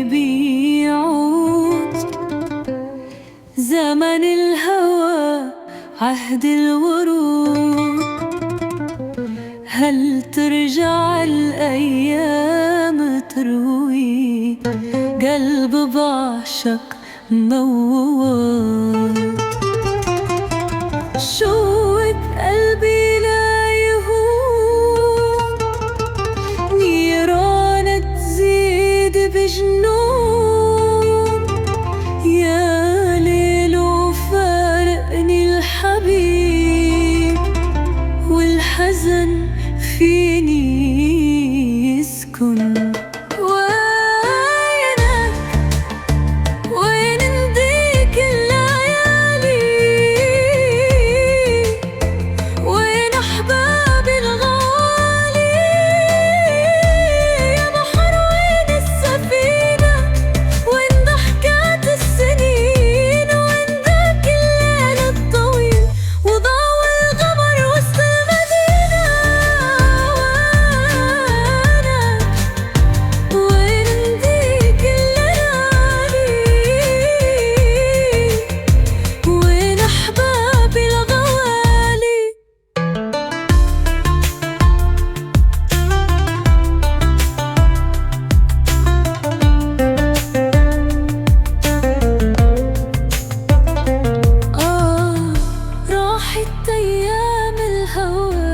بيعود، زمن الهوى عهد الورود. هل ترجع الأيام تروي قلب بعشق موت؟ شوق قلبي لا يهون، نيران تزيد بجنون. يا ليل وفارقني الحبيب، والحزن فيني يسكن. أيام الهوى،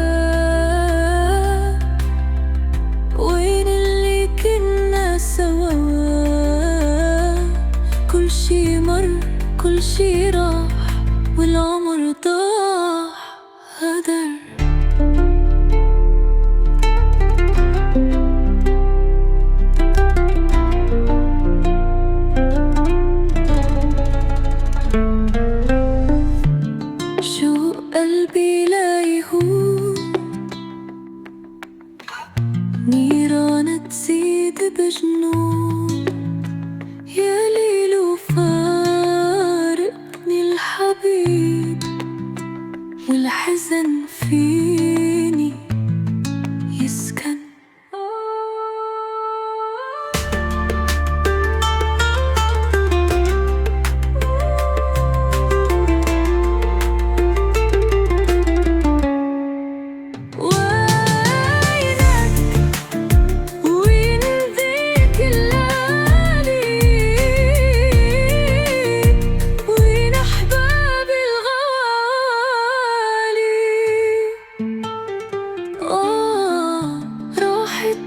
وين اللي كنا سوا؟ كل شي مر كل شي راح، والعمر ضاع هدر. قلبي لا يهون، نيران تزيد بجنون. يا ليل وفارقني الحبيب، والحزن فيني يسكن. راحت